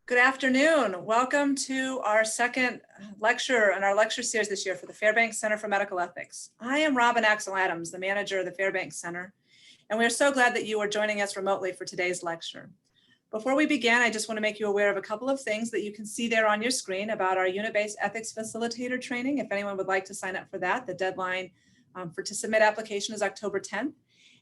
Good afternoon. Welcome to our second lecture in our lecture series this year for the Fairbanks Center for Medical Ethics. I am Robin Axel Adams, the manager of the Fairbanks Center, and we are so glad that you are joining us remotely for today's lecture. Before we begin, I just want to make you aware of a couple of things that you can see there on your screen about our unit-based ethics facilitator training. If anyone would like to sign up for that, the deadline to submit application is October 10th.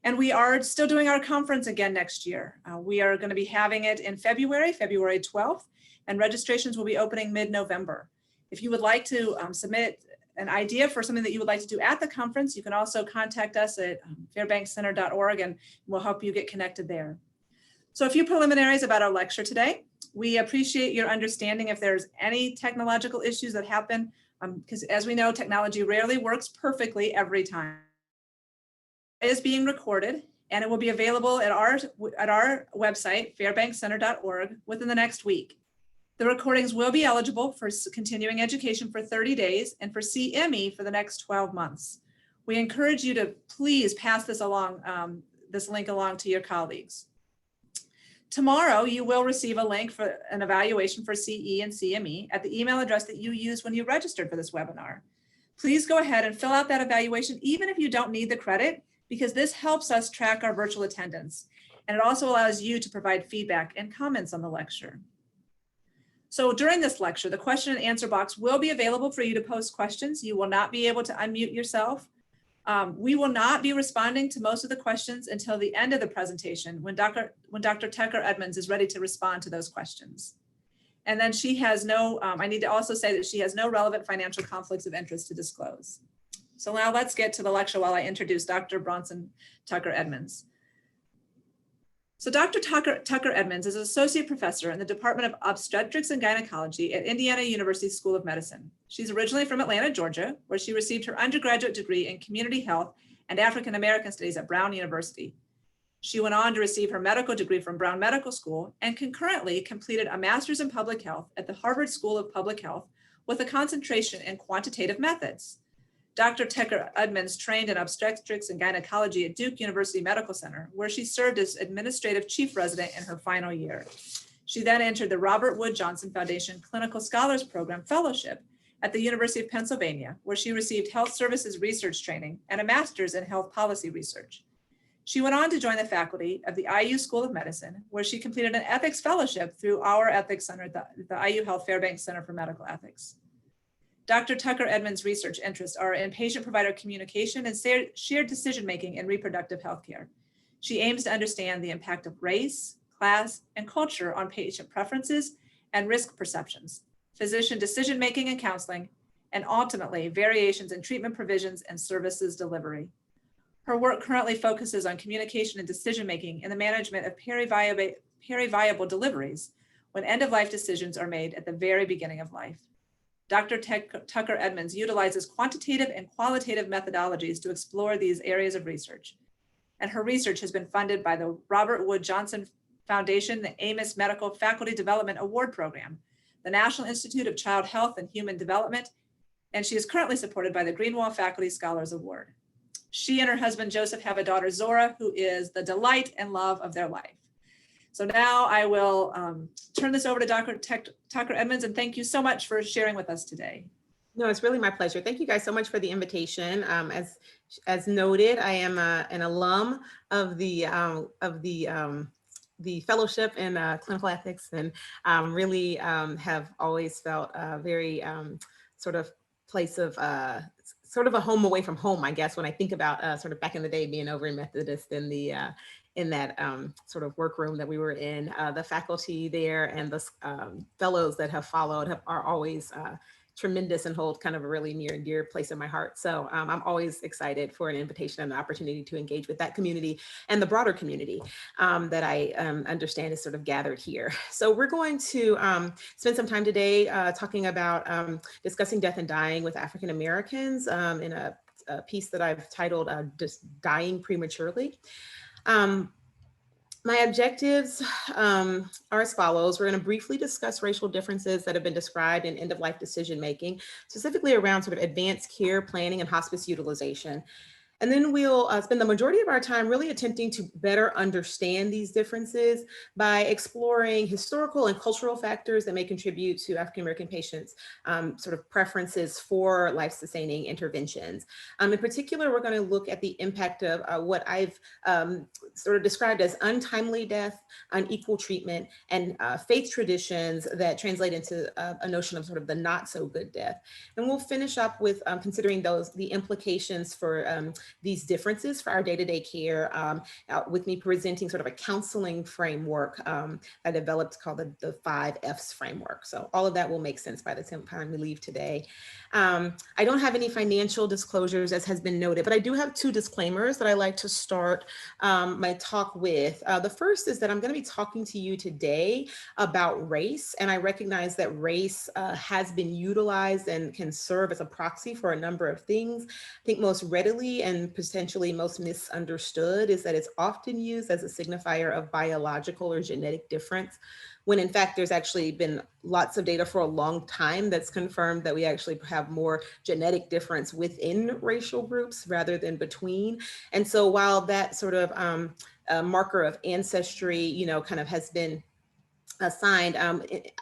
And we are still doing our conference again next year. We are going to be having it in February 12th, and registrations will be opening mid-November. If you would like to submit an idea for something that you would like to do at the conference, you can also contact us at fairbankscenter.org and we'll help you get connected there. So a few preliminaries about our lecture today. We appreciate your understanding if there's any technological issues that happen, because as we know, technology rarely works perfectly every time. It is being recorded and it will be available at our website, fairbankscenter.org, within the next week. The recordings will be eligible for continuing education for 30 days and for CME for the next 12 months. We encourage you to please pass this along, this link along to your colleagues. Tomorrow, you will receive a link for an evaluation for CE and CME at the email address that you used when you registered for this webinar. Please go ahead and fill out that evaluation, even if you don't need the credit, because this helps us track our virtual attendance. And it also allows you to provide feedback and comments on the lecture. So during this lecture, the question and answer box will be available for you to post questions. You will not be able to unmute yourself. We will not be responding to most of the questions until the end of the presentation when Dr. Tucker Edmonds is ready to respond to those questions. And then she has no, I need to also say that she has no relevant financial conflicts of interest to disclose. So now let's get to the lecture while I introduce Dr. Brownsyne Tucker Edmonds. So Dr. Tucker Edmonds is an associate professor in the Department of Obstetrics and Gynecology at Indiana University School of Medicine. She's originally from Atlanta, Georgia, where she received her undergraduate degree in community health and African American studies at Brown University. She went on to receive her medical degree from Brown Medical School and concurrently completed a master's in public health at the Harvard School of Public Health with a concentration in quantitative methods. Dr. Tucker Edmonds trained in obstetrics and gynecology at Duke University Medical Center, where she served as administrative chief resident in her final year. She then entered the Robert Wood Johnson Foundation Clinical Scholars Program Fellowship at the University of Pennsylvania, where she received health services research training and a master's in health policy research. She went on to join the faculty of the IU School of Medicine, where she completed an ethics fellowship through our ethics center, the IU Health Fairbanks Center for Medical Ethics. Dr. Tucker Edmonds' research interests are in patient-provider communication and shared decision-making in reproductive healthcare. She aims to understand the impact of race, class, and culture on patient preferences and risk perceptions, physician decision-making and counseling, and ultimately variations in treatment provisions and services delivery. Her work currently focuses on communication and decision-making in the management of periviable deliveries when end-of-life decisions are made at the very beginning of life. Dr. Tucker Edmonds utilizes quantitative and qualitative methodologies to explore these areas of research. And her research has been funded by the Robert Wood Johnson Foundation, the Amos Medical Faculty Development Award Program, the National Institute of Child Health and Human Development, and she is currently supported by the Greenwald Faculty Scholars Award. She and her husband, Joseph, have a daughter, Zora, who is the delight and love of their life. So now I will turn this over to Dr. Tucker Edmonds, and thank you so much for sharing with us today. No, it's really my pleasure. Thank you guys so much for the invitation. As noted, I am an alum of the fellowship in clinical ethics, and really have always felt a very sort of place of sort of a home away from home, I guess, when I think about sort of back in the day being over in Methodist in the in that sort of workroom that we were in. The faculty there and the fellows that have followed are always tremendous and hold kind of a really near and dear place in my heart. So I'm always excited for an invitation and an opportunity to engage with that community and the broader community that I understand is sort of gathered here. So we're going to spend some time today talking about discussing death and dying with African Americans in a piece that I've titled Just Dying Prematurely. My objectives are as follows. We're going to briefly discuss racial differences that have been described in end-of-life decision-making, specifically around sort of advanced care planning and hospice utilization. And then we'll spend the majority of our time really attempting to better understand these differences by exploring historical and cultural factors that may contribute to African-American patients' sort of preferences for life-sustaining interventions. In particular, we're going to look at the impact of what I've sort of described as untimely death, unequal treatment, and faith traditions that translate into a notion of sort of the not so good death. And we'll finish up with considering the implications for these differences for our day-to-day care, with me presenting sort of a counseling framework I developed called the 5 F's framework. So all of that will make sense by the time we leave today. I don't have any financial disclosures, as has been noted, but I do have 2 disclaimers that I like to start my talk with. The first is that I'm going to be talking to you today about race, and I recognize that race has been utilized and can serve as a proxy for a number of things. I think most readily and potentially most misunderstood is that it's often used as a signifier of biological or genetic difference, when in fact there's actually been lots of data for a long time that's confirmed that we actually have more genetic difference within racial groups rather than between. And so while that sort of marker of ancestry, you know, kind of has been assigned,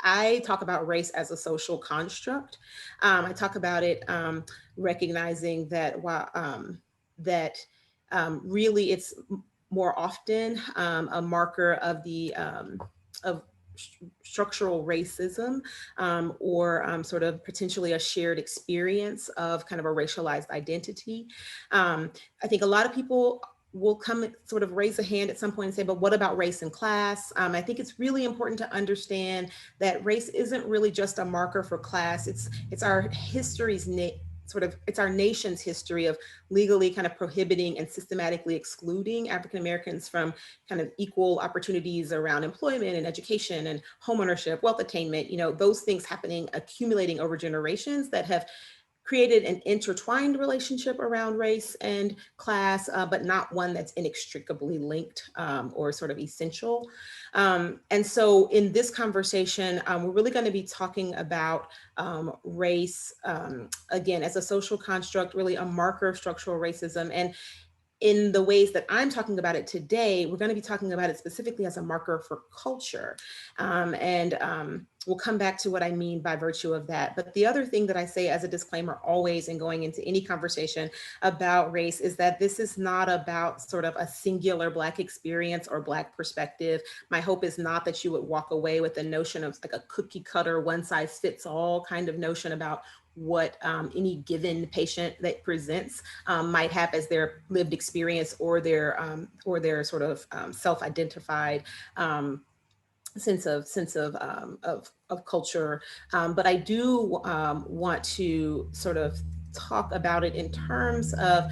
I talk about race as a social construct. I talk about it recognizing that while really it's more often a marker of the of structural racism, or sort of potentially a shared experience of kind of a racialized identity. I think a lot of people will come sort of raise a hand at some point and say, but what about race and class? I think it's really important to understand that race isn't really just a marker for class. It's our history's it's our nation's history of legally kind of prohibiting and systematically excluding African Americans from kind of equal opportunities around employment and education and homeownership, wealth attainment, you know, those things happening, accumulating over generations that have created an intertwined relationship around race and class, but not one that's inextricably linked or sort of essential. And so in this conversation, we're really going to be talking about race, again, as a social construct, really a marker of structural racism. And in the ways that I'm talking about it today, we're going to be talking about it specifically as a marker for culture. We'll come back to what I mean by virtue of that. But the other thing that I say as a disclaimer always in going into any conversation about race is that this is not about sort of a singular Black experience or Black perspective. My hope is not that you would walk away with the notion of like a cookie cutter, one size fits all kind of notion about what any given patient that presents might have as their lived experience or their sort of self-identified sense of culture. But I do want to sort of talk about it in terms of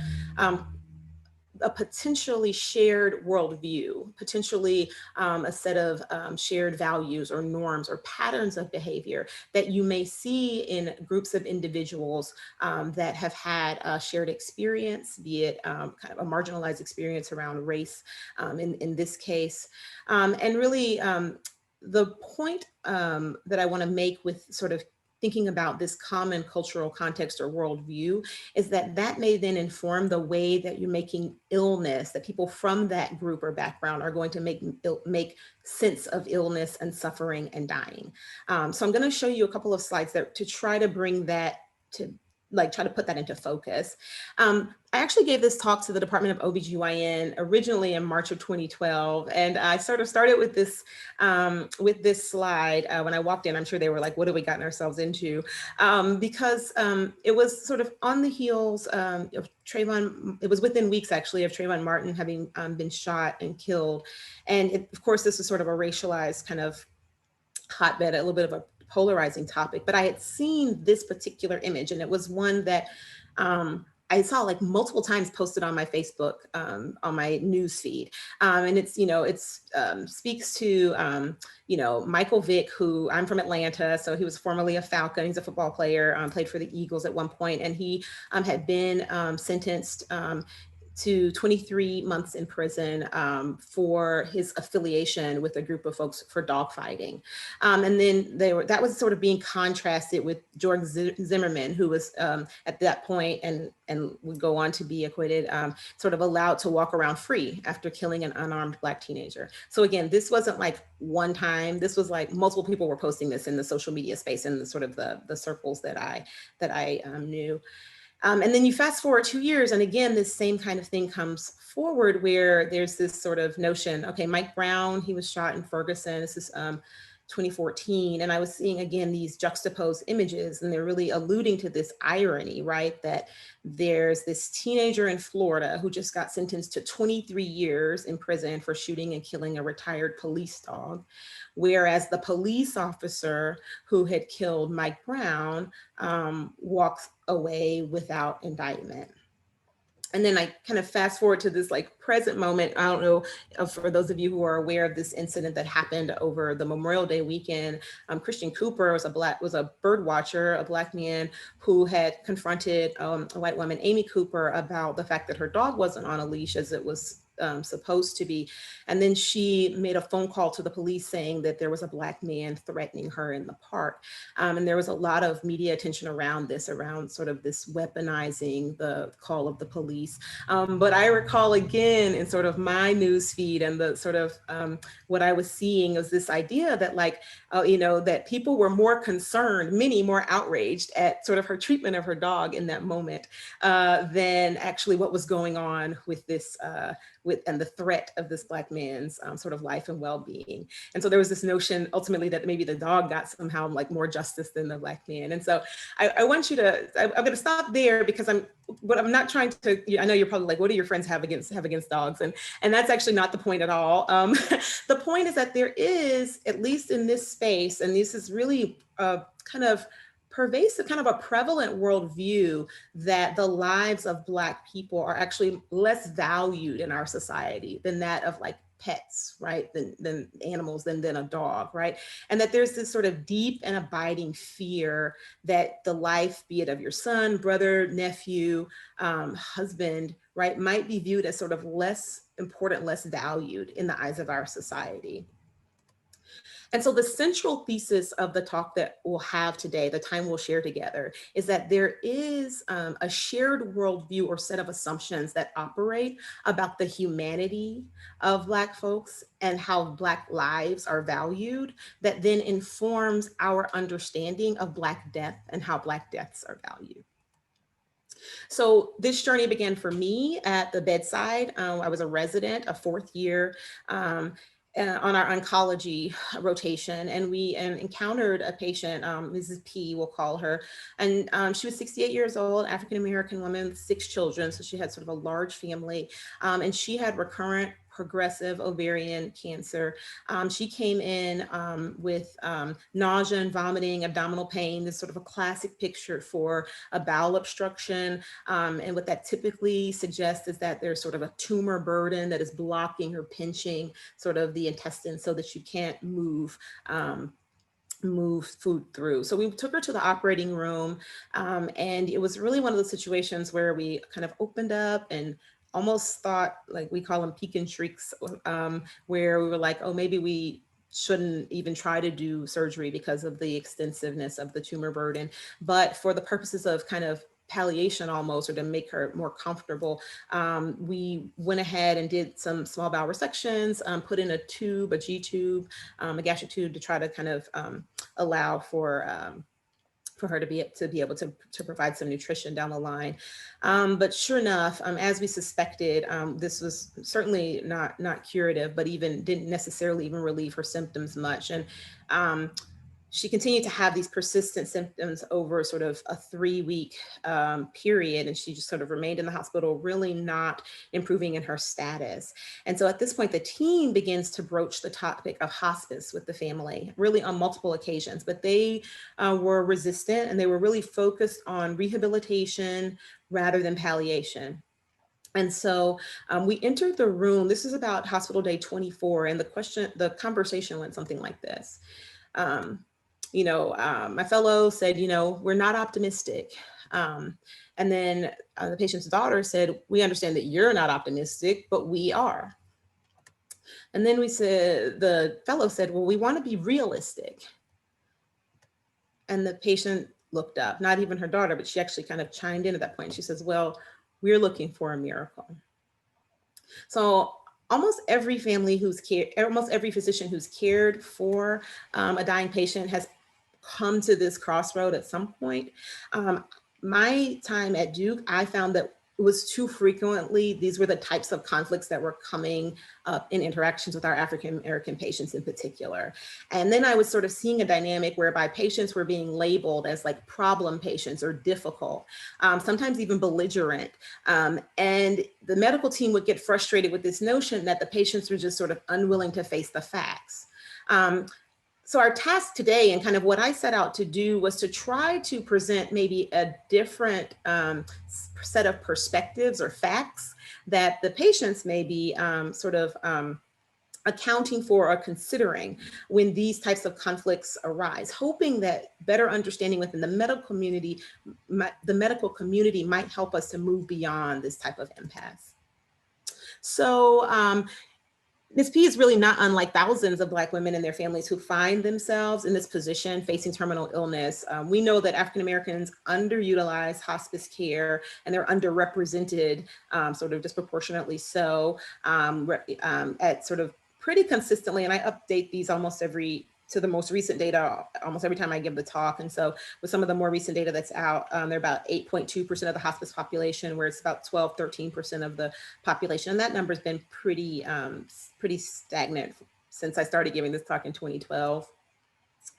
a potentially shared worldview, potentially a set of shared values or norms or patterns of behavior that you may see in groups of individuals that have had a shared experience, be it kind of a marginalized experience around race in this case. And really the point that I want to make with sort of thinking about this common cultural context or worldview is that that may then inform the way that you're making illness, that people from that group or background are going to make sense of illness and suffering and dying. So I'm going to show you a couple of slides there to try to bring that to try to put that into focus. I actually gave this talk to the Department of OBGYN originally in March of 2012. And I sort of started with this slide when I walked in. I'm sure they were like, what have we gotten ourselves into? Because it was sort of on the heels of Trayvon, it was within weeks actually of Trayvon Martin having been shot and killed. And of course, this is sort of a racialized kind of hotbed, a little bit of a polarizing topic, but I had seen this particular image and it was one that I saw like multiple times posted on my Facebook, on my news feed. And it's, you know, it's speaks to, you know, Michael Vick, who I'm from Atlanta. So he was formerly a Falcon. He's a football player, played for the Eagles at one point, and he had been sentenced to 23 months in prison for his affiliation with a group of folks for dogfighting. And then that was sort of being contrasted with George Zimmerman, who was at that point and would go on to be acquitted, sort of allowed to walk around free after killing an unarmed Black teenager. So again, this wasn't like one time. This was like multiple people were posting this in the social media space and the sort of the circles that I knew. And then you fast forward 2 years, and again, this same kind of thing comes forward where there's this sort of notion, okay, Mike Brown, he was shot in Ferguson. This is 2014. And I was seeing, again, these juxtaposed images, and they're really alluding to this irony, right? That there's this teenager in Florida who just got sentenced to 23 years in prison for shooting and killing a retired police dog. Whereas the police officer who had killed Mike Brown walks away without indictment. And then I kind of fast forward to this like present moment. I don't know for those of you who are aware of this incident that happened over the Memorial Day weekend. Christian Cooper was a bird watcher, a Black man who had confronted a white woman, Amy Cooper, about the fact that her dog wasn't on a leash as it was supposed to be. And then she made a phone call to the police saying that there was a Black man threatening her in the park. And there was a lot of media attention around this, around sort of this weaponizing the call of the police. But I recall again in sort of my news feed and the sort of what I was seeing was this idea that like, that people were more concerned, many more outraged at sort of her treatment of her dog in that moment than actually what was going on with this, and the threat of this Black man's sort of life and well-being. And so there was this notion ultimately that maybe the dog got somehow like more justice than the Black man. And so I want you to, I'm going to stop there because I'm not trying to, I know you're probably like, what do your friends have against dogs? And that's actually not the point at all. The point is that there is, at least in this space, and this is really kind of pervasive, kind of a prevalent worldview that the lives of Black people are actually less valued in our society than that of like pets, right? Than animals, than a dog, right? And that there's this sort of deep and abiding fear that the life, be it of your son, brother, nephew, husband, right, might be viewed as sort of less important, less valued in the eyes of our society. And so the central thesis of the talk that we'll have today, the time we'll share together, is that there is a shared worldview or set of assumptions that operate about the humanity of Black folks and how Black lives are valued that then informs our understanding of Black death and how Black deaths are valued. So this journey began for me at the bedside. I was a resident, a fourth year, on our oncology rotation, and we encountered a patient, Mrs. P, we'll call her, and she was 68 years old, African-American woman with 6 children, so she had sort of a large family, and she had recurrent progressive ovarian cancer. She came in with nausea and vomiting, abdominal pain, this sort of a classic picture for a bowel obstruction. And what that typically suggests is that there's sort of a tumor burden that is blocking or pinching sort of the intestines so that you can't move food through. So we took her to the operating room, and it was really one of those situations where we kind of opened up and almost thought, like we call them peek and shrieks, where we were like, oh, maybe we shouldn't even try to do surgery because of the extensiveness of the tumor burden. But for the purposes of kind of palliation almost, or to make her more comfortable, we went ahead and did some small bowel resections, put in a tube, a G tube, a gastric tube to try to kind of allow for her to be able to provide some nutrition down the line. But sure enough, as we suspected, this was certainly not curative, but even didn't necessarily even relieve her symptoms much. And she continued to have these persistent symptoms over sort of a 3-week period. And she just sort of remained in the hospital, really not improving in her status. And so at this point, the team begins to broach the topic of hospice with the family, really on multiple occasions, but they were resistant, and they were really focused on rehabilitation rather than palliation. And so we entered the room. This is about hospital day 24. And the conversation went something like this. My fellow said, we're not optimistic. And then the patient's daughter said, "We understand that you're not optimistic, but we are." And then the fellow said, "Well, we want to be realistic." And the patient looked up, not even her daughter, but she actually kind of chimed in at that point. She says, "Well, we're looking for a miracle." So almost every almost every physician who's cared for a dying patient has come to this crossroad at some point. My time at Duke, I found that it was too frequently, these were the types of conflicts that were coming up in interactions with our African American patients in particular. And then I was sort of seeing a dynamic whereby patients were being labeled as like problem patients or difficult, sometimes even belligerent. And the medical team would get frustrated with this notion that the patients were just sort of unwilling to face the facts. So our task today and kind of what I set out to do was to try to present maybe a different set of perspectives or facts that the patients may be accounting for or considering when these types of conflicts arise, hoping that better understanding within the medical community might help us to move beyond this type of impasse. So Ms. P is really not unlike thousands of Black women and their families who find themselves in this position facing terminal illness. We know that African Americans underutilize hospice care and they're underrepresented, sort of disproportionately so, at sort of pretty consistently. And I update these to the most recent data almost every time I give the talk. And so with some of the more recent data that's out, they're about 8.2% of the hospice population, where it's about 12, 13% of the population. And that number's been pretty stagnant since I started giving this talk in 2012.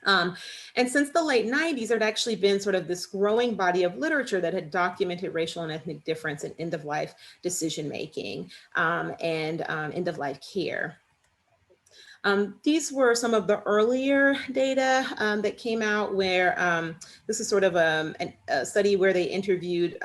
And since the late 90s, there had actually been sort of this growing body of literature that had documented racial and ethnic difference in end-of-life decision-making and end-of-life care. These were some of the earlier data that came out where this is sort of a study where they interviewed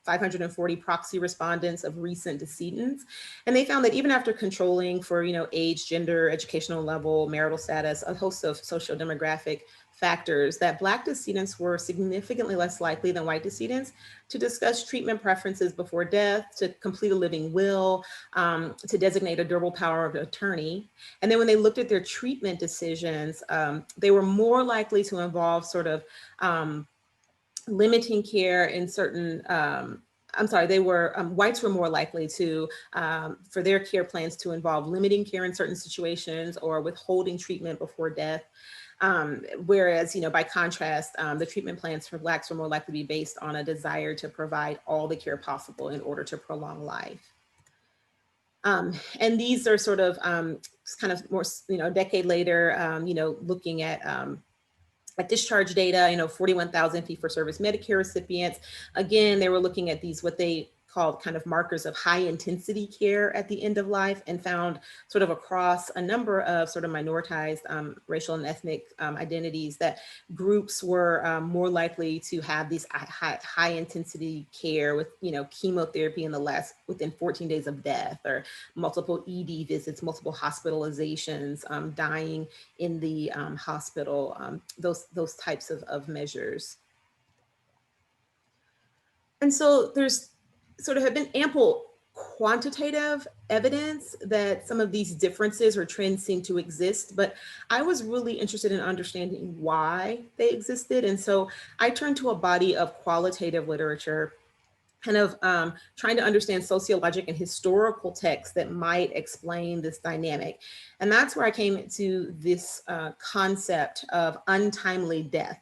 540 proxy respondents of recent decedents. And they found that even after controlling for, age, gender, educational level, marital status, a host of social-demographic factors, that Black decedents were significantly less likely than white decedents to discuss treatment preferences before death, to complete a living will, to designate a durable power of attorney. And then when they looked at their treatment decisions, they were more likely to involve sort of limiting care in certain, whites were more likely to, for their care plans to involve limiting care in certain situations or withholding treatment before death. Whereas, by contrast, the treatment plans for Blacks were more likely to be based on a desire to provide all the care possible in order to prolong life. And these are sort of kind of more, a decade later, looking at discharge data, 41,000 fee-for-service Medicare recipients. Again, they were looking at these, what they called kind of markers of high intensity care at the end of life, and found sort of across a number of sort of minoritized racial and ethnic identities that groups were more likely to have these high intensity care with, chemotherapy within 14 days of death, or multiple ED visits, multiple hospitalizations, dying in the hospital, those types of measures. And so there's sort of have been ample quantitative evidence that some of these differences or trends seem to exist, but I was really interested in understanding why they existed. And so I turned to a body of qualitative literature, kind of trying to understand sociologic and historical texts that might explain this dynamic. And that's where I came to this concept of untimely death,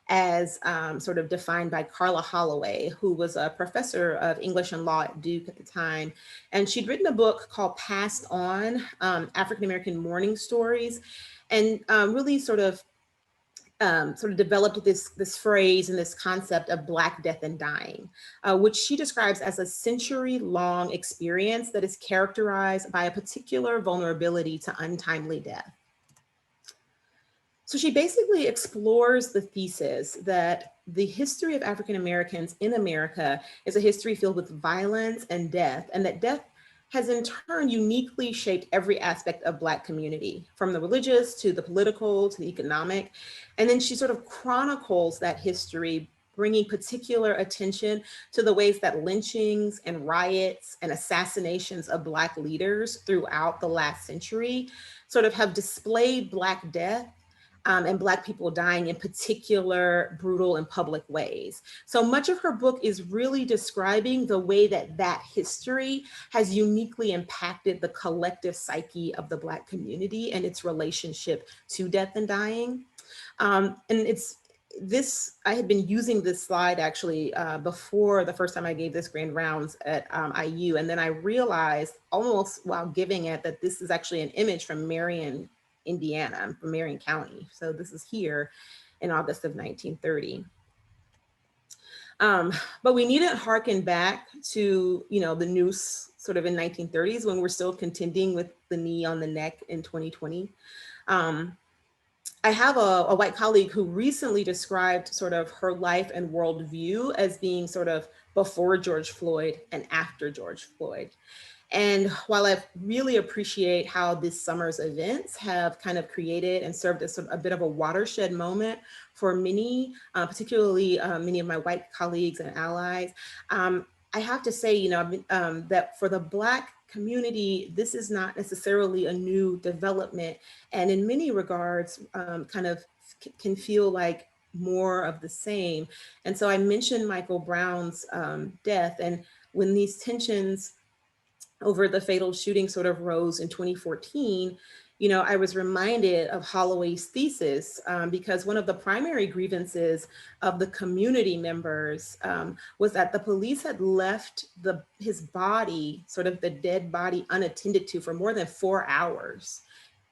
as sort of defined by Carla Holloway, who was a professor of English and law at Duke at the time. And she'd written a book called Passed On, African-American Mourning Stories, and really sort of developed this phrase and this concept of Black death and dying, which she describes as a century-long experience that is characterized by a particular vulnerability to untimely death. So she basically explores the thesis that the history of African Americans in America is a history filled with violence and death, and that death has in turn uniquely shaped every aspect of Black community, from the religious to the political to the economic. And then she sort of chronicles that history bringing particular attention to the ways that lynchings and riots and assassinations of Black leaders throughout the last century sort of have displayed Black death and Black people dying in particular brutal and public ways. So much of her book is really describing the way that that history has uniquely impacted the collective psyche of the Black community and its relationship to death and dying. And it's this, I had been using this slide actually before the first time I gave this grand rounds at IU. And then I realized almost while giving it that this is actually an image from Marion, Indiana, from Marion County. So this is here in August of 1930. But we needn't harken back to, the noose sort of in 1930s when we're still contending with the knee on the neck in 2020. I have a white colleague who recently described sort of her life and worldview as being sort of before George Floyd and after George Floyd. And while I really appreciate how this summer's events have kind of created and served as a bit of a watershed moment for many, particularly many of my white colleagues and allies, I have to say, that for the Black community, this is not necessarily a new development. And in many regards, kind of can feel like more of the same. And so I mentioned Michael Brown's death. And when these tensions over the fatal shooting sort of rose in 2014, I was reminded of Holloway's thesis because one of the primary grievances of the community members was that the police had left his body, sort of the dead body, unattended to for more than 4 hours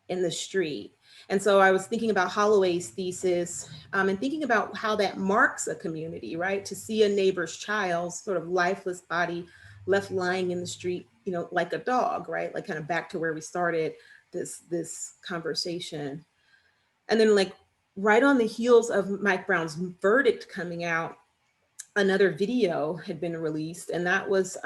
in the street. And so I was thinking about Holloway's thesis and thinking about how that marks a community, right? To see a neighbor's child, sort of lifeless body left lying in the street, like a dog, right? Like kind of back to where we started this conversation. And then like right on the heels of Mike Brown's verdict coming out, another video had been released, and that was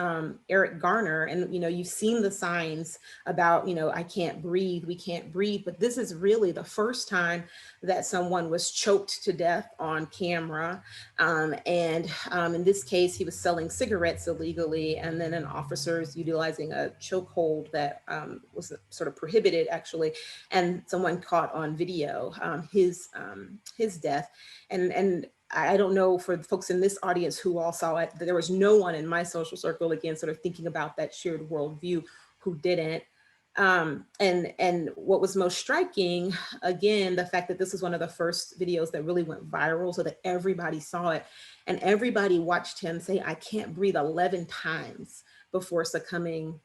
Eric Garner. And, you've seen the signs about, I can't breathe, we can't breathe, but this is really the first time that someone was choked to death on camera. And in this case, he was selling cigarettes illegally, and then an officer is utilizing a chokehold that was sort of prohibited actually, and someone caught on video his death. And I don't know for the folks in this audience who all saw it, there was no one in my social circle, again, sort of thinking about that shared worldview who didn't. And what was most striking, again, the fact that this was one of the first videos that really went viral so that everybody saw it and everybody watched him say, "I can't breathe" 11 times before succumbing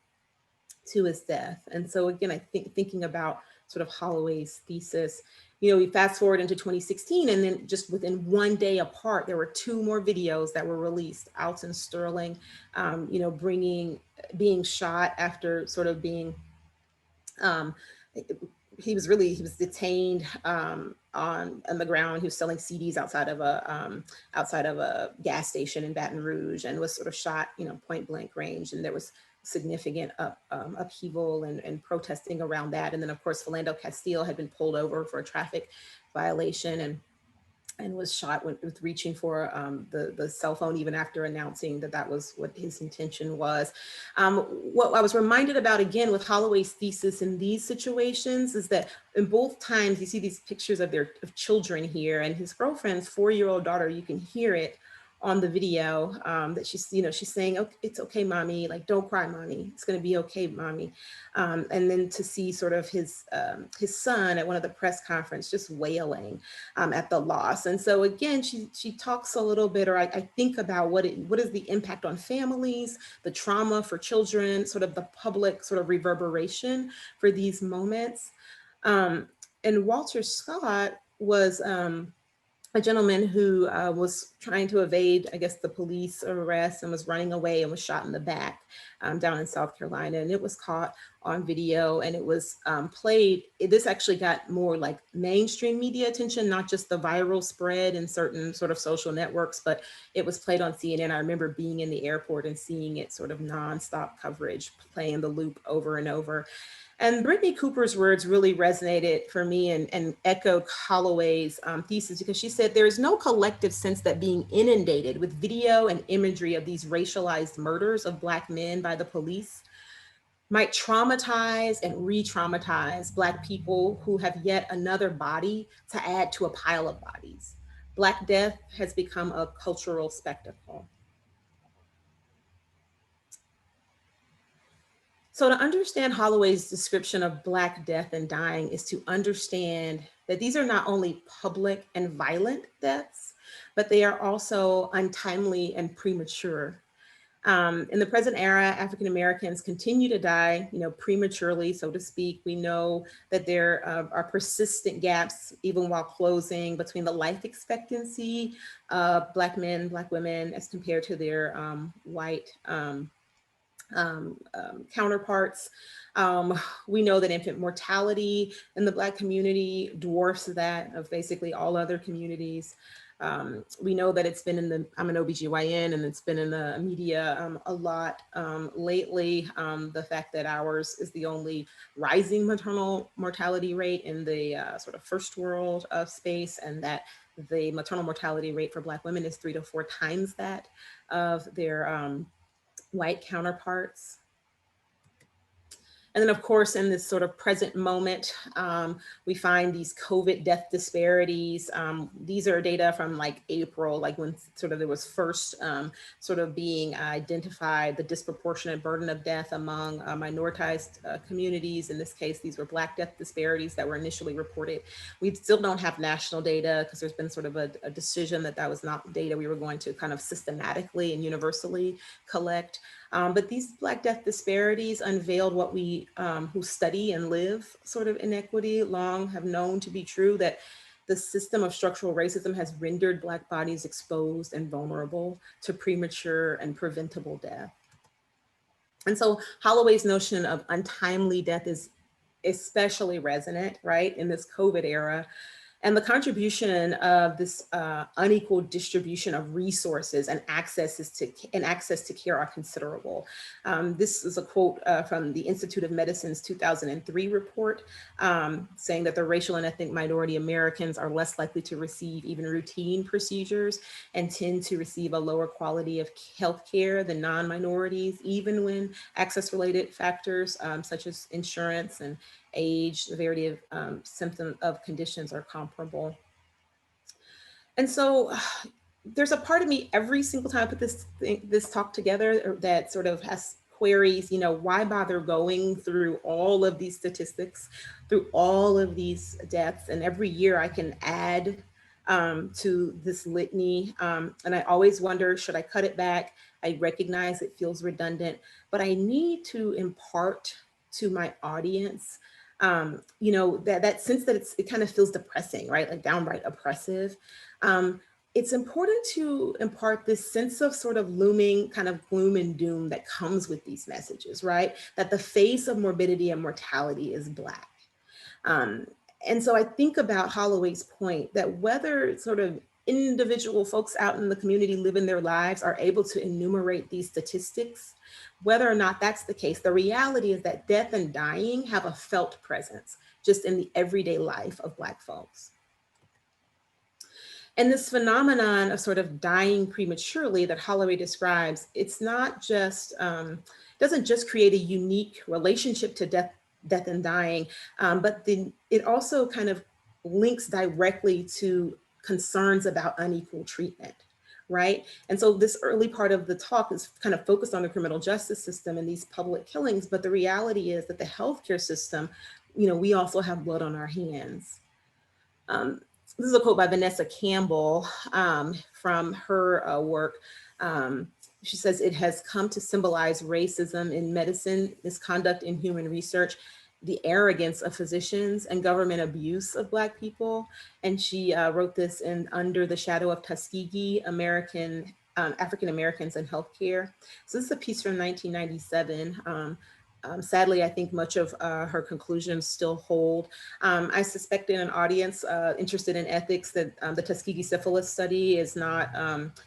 to his death. And so again, I think thinking about sort of Holloway's thesis, we fast forward into 2016, and then just within 1 day apart, there were 2 more videos that were released. Alton Sterling, being shot after sort of being, he was detained on the ground. He was selling CDs outside of a gas station in Baton Rouge, and was sort of shot, point blank range. And there was significant upheaval and protesting around that. And then of course, Philando Castile had been pulled over for a traffic violation and was shot with reaching for the cell phone, even after announcing that was what his intention was. What I was reminded about, again, with Holloway's thesis in these situations is that in both times, you see these pictures of children here, and his girlfriend's 4-year-old daughter, you can hear it on the video that she's saying, "Okay, it's okay, mommy, like, don't cry, mommy, it's gonna be okay, mommy." And then to see sort of his son at one of the press conference just wailing at the loss. And so again, she talks a little bit, or I think about what is the impact on families, the trauma for children, sort of the public sort of reverberation for these moments. And Walter Scott was a gentleman who was trying to evade, I guess, the police arrest, and was running away and was shot in the back. down in South Carolina, and it was caught on video, and it was played. This actually got more like mainstream media attention, not just the viral spread in certain sort of social networks, but it was played on CNN. I remember being in the airport and seeing it sort of nonstop coverage, playing the loop over and over. And Brittany Cooper's words really resonated for me and echoed Holloway's thesis, because she said there is no collective sense that being inundated with video and imagery of these racialized murders of Black men by the police might traumatize and re-traumatize Black people who have yet another body to add to a pile of bodies. Black death has become a cultural spectacle. So to understand Holloway's description of Black death and dying is to understand that these are not only public and violent deaths, but they are also untimely and premature. In the present era, African Americans continue to die, prematurely, so to speak. We know that there are persistent gaps, even while closing, between the life expectancy of Black men, Black women, as compared to their white counterparts. We know that infant mortality in the Black community dwarfs that of basically all other communities. We know that it's been I'm an OBGYN, and it's been in the media a lot lately. The fact that ours is the only rising maternal mortality rate in the sort of first world of space, and that the maternal mortality rate for Black women is 3 to 4 times that of their white counterparts. And then, of course, in this sort of present moment, we find these COVID death disparities. These are data from like April, like when sort of there was first sort of being identified the disproportionate burden of death among minoritized communities. In this case, these were Black death disparities that were initially reported. We still don't have national data because there's been sort of a decision that was not data we were going to kind of systematically and universally collect. But these Black death disparities unveiled what we who study and live sort of inequity long have known to be true, that the system of structural racism has rendered Black bodies exposed and vulnerable to premature and preventable death. And so Holloway's notion of untimely death is especially resonant, right, in this COVID era. And the contribution of this unequal distribution of resources and access to care are considerable. This is a quote from the Institute of Medicine's 2003 report, saying that the racial and ethnic minority Americans are less likely to receive even routine procedures and tend to receive a lower quality of healthcare than non-minorities, even when access-related factors such as insurance and age, severity of symptom of conditions are comparable. And so there's a part of me every single time I put this talk together that sort of has queries, why bother going through all of these statistics, through all of these deaths? And every year I can add to this litany. And I always wonder, should I cut it back? I recognize it feels redundant, but I need to impart to my audience that sense that it kind of feels depressing, right? Like downright oppressive. It's important to impart this sense of sort of looming kind of gloom and doom that comes with these messages, right? That the face of morbidity and mortality is Black. And so I think about Holloway's point that whether sort of individual folks out in the community living their lives are able to enumerate these statistics, whether or not that's the case, the reality is that death and dying have a felt presence just in the everyday life of Black folks. And this phenomenon of sort of dying prematurely that Holloway describes, it's not just, doesn't just create a unique relationship to death and dying, but it also kind of links directly to concerns about unequal treatment, right? And so this early part of the talk is kind of focused on the criminal justice system and these public killings, but the reality is that the healthcare system, we also have blood on our hands. This is a quote by Vanessa Campbell from her work. She says, "It has come to symbolize racism in medicine, misconduct in human research, the arrogance of physicians, and government abuse of Black people." And she wrote this in Under the Shadow of Tuskegee, American African Americans in healthcare. So this is a piece from 1997. Sadly, I think much of her conclusions still hold. I suspect in an audience interested in ethics that the Tuskegee syphilis study is not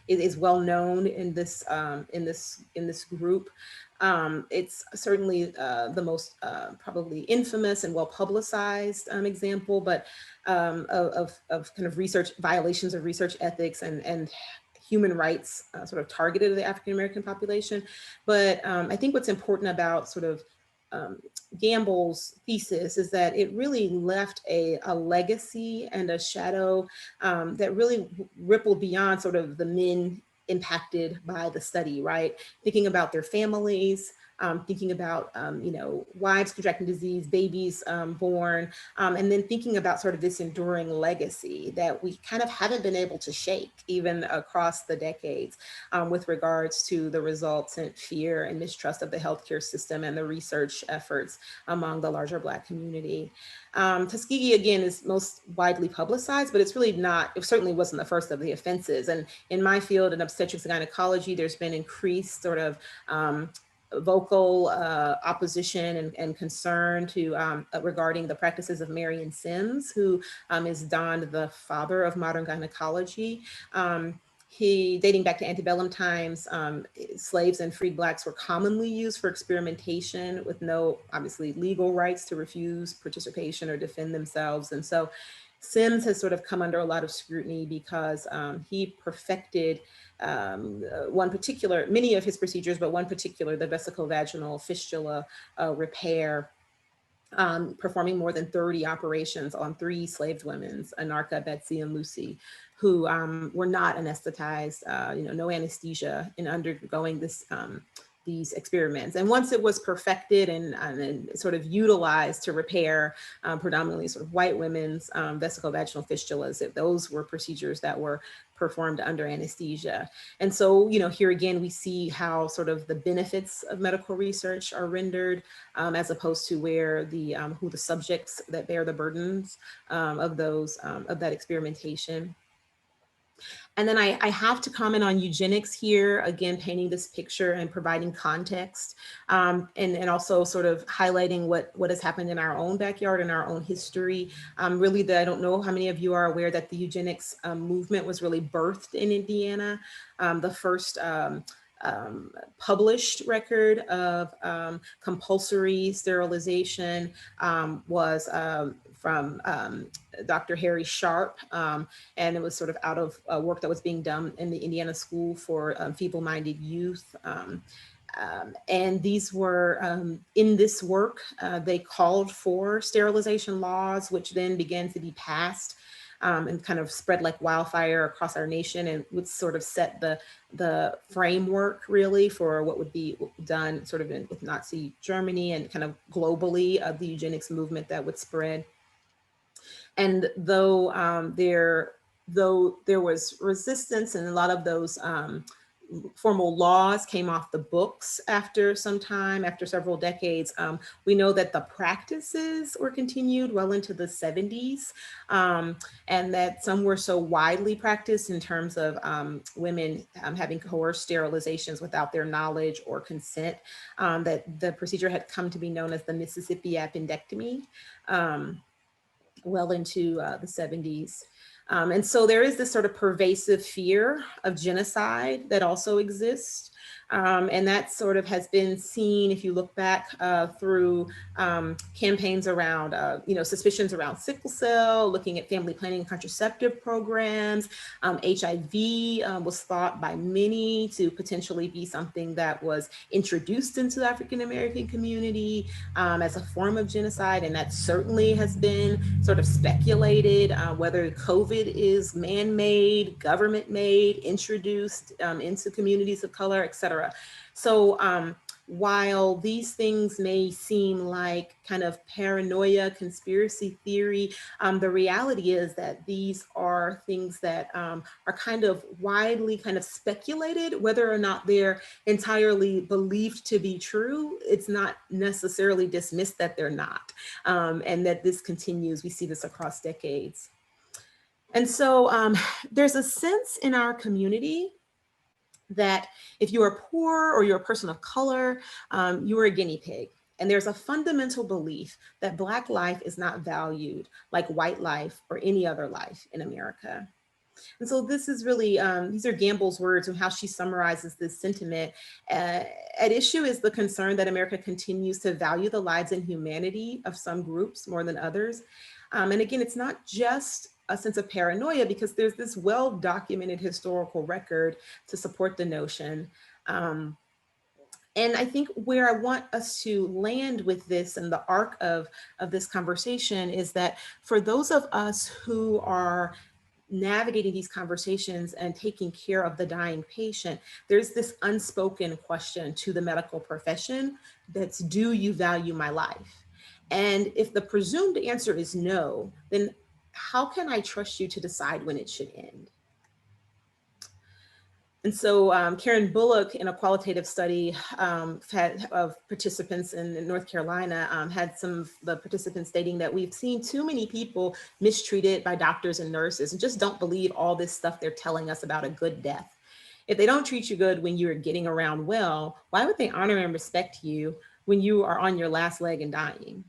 is well known in this group. It's certainly the most probably infamous and well publicized example, but of kind of research violations of research ethics and human rights sort of targeted at the African American population. But I think what's important about sort of Gamble's thesis is that it really left a legacy and a shadow that really rippled beyond sort of the men impacted by the study, right? Thinking about their families, thinking about, wives contracting disease, babies born, and then thinking about sort of this enduring legacy that we kind of haven't been able to shake even across the decades with regards to the resultant fear and mistrust of the healthcare system and the research efforts among the larger Black community. Tuskegee, again, is most widely publicized, but it's really not, it certainly wasn't the first of the offenses. And in my field, in obstetrics and gynecology, there's been increased sort of vocal opposition and concern to regarding the practices of Marion Sims, who is Don, the father of modern gynecology. He, dating back to antebellum times, slaves and freed Blacks were commonly used for experimentation with no, obviously, legal rights to refuse participation or defend themselves. And so Sims has sort of come under a lot of scrutiny because he perfected one particular, many of his procedures, but one particular, the vesicovaginal fistula repair, performing more than 30 operations on 3 enslaved women, Anarcha, Betsy, and Lucy, who were not anesthetized, no anesthesia in undergoing this, these experiments. And once it was perfected and sort of utilized to repair predominantly sort of white women's vesicovaginal fistulas, those were procedures that were performed under anesthesia. And so, here again, we see how sort of the benefits of medical research are rendered as opposed to where the, who the subjects that bear the burdens of those, of that experimentation. And then I have to comment on eugenics here, again, painting this picture and providing context, and also sort of highlighting what has happened in our own backyard and our own history. Really, I don't know how many of you are aware that the eugenics movement was really birthed in Indiana. The first published record of compulsory sterilization was from Dr. Harry Sharp, and it was sort of out of work that was being done in the Indiana School for Feeble-Minded Youth. And these were, in this work, they called for sterilization laws, which then began to be passed and kind of spread like wildfire across our nation, and would sort of set the framework really for what would be done sort of with Nazi Germany and kind of globally of the eugenics movement that would spread. And though there was resistance, and a lot of those formal laws came off the books after some time, after several decades, we know that the practices were continued well into the 70s, and that some were so widely practiced in terms of women having coerced sterilizations without their knowledge or consent, that the procedure had come to be known as the Mississippi appendectomy. Well into the 70s. And so there is this sort of pervasive fear of genocide that also exists. And that sort of has been seen, if you look back through campaigns around, suspicions around sickle cell, looking at family planning and contraceptive programs. HIV was thought by many to potentially be something that was introduced into the African-American community as a form of genocide. And that certainly has been sort of speculated, whether COVID is man-made, government-made, introduced into communities of color, et cetera. So while these things may seem like kind of paranoia, conspiracy theory, the reality is that these are things that are kind of widely kind of speculated, whether or not they're entirely believed to be true. It's not necessarily dismissed that they're not, and that this continues. We see this across decades. And so there's a sense in our community that if you are poor or you're a person of color, you are a guinea pig. And there's a fundamental belief that Black life is not valued like white life or any other life in America. And so this is really, these are Gamble's words and how she summarizes this sentiment. At issue is the concern that America continues to value the lives and humanity of some groups more than others. And again, it's not just a sense of paranoia, because there's this well-documented historical record to support the notion. And I think where I want us to land with this and the arc of this conversation is that for those of us who are navigating these conversations and taking care of the dying patient, there's this unspoken question to the medical profession that's, do you value my life? And if the presumed answer is no, then how can I trust you to decide when it should end? And so Karen Bullock, in a qualitative study of participants in North Carolina, had some of the participants stating that we've seen too many people mistreated by doctors and nurses and just don't believe all this stuff they're telling us about a good death. If they don't treat you good when you're getting around well, why would they honor and respect you when you are on your last leg and dying?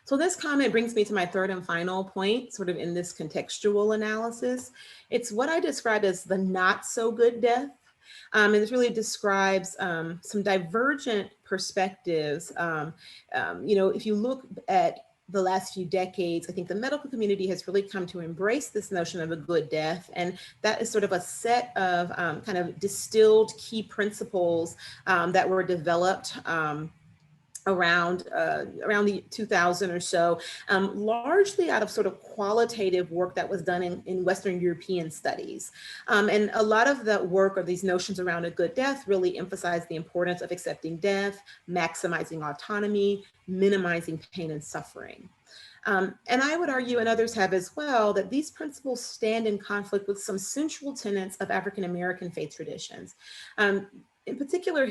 So this comment brings me to my third and final point, sort of in this contextual analysis. It's what I describe as the not so good death. And this really describes some divergent perspectives. If you look at the last few decades, I think the medical community has really come to embrace this notion of a good death. And that is sort of a set of kind of distilled key principles that were developed around the 2000 or so, largely out of sort of qualitative work that was done in Western European studies. And a lot of the work or these notions around a good death really emphasize the importance of accepting death, maximizing autonomy, minimizing pain and suffering. And I would argue, and others have as well, that these principles stand in conflict with some central tenets of African-American faith traditions. In particular,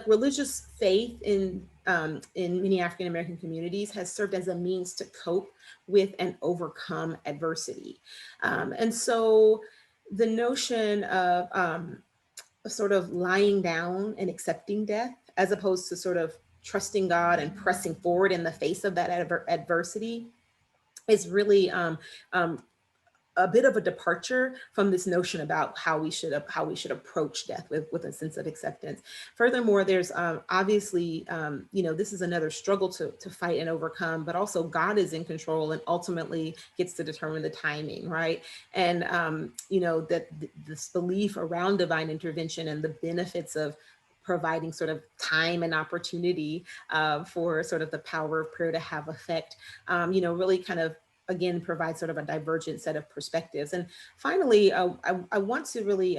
religious faith in many African-American communities has served as a means to cope with and overcome adversity. And so the notion of sort of lying down and accepting death, as opposed to sort of trusting God and pressing forward in the face of that adversity, is really a bit of a departure from this notion about how we should approach death with a sense of acceptance. Furthermore, there's obviously, this is another struggle to fight and overcome, but also God is in control and ultimately gets to determine the timing, right? And, that this belief around divine intervention and the benefits of providing sort of time and opportunity for sort of the power of prayer to have effect, really kind of, again, provide sort of a divergent set of perspectives. And finally, I want to really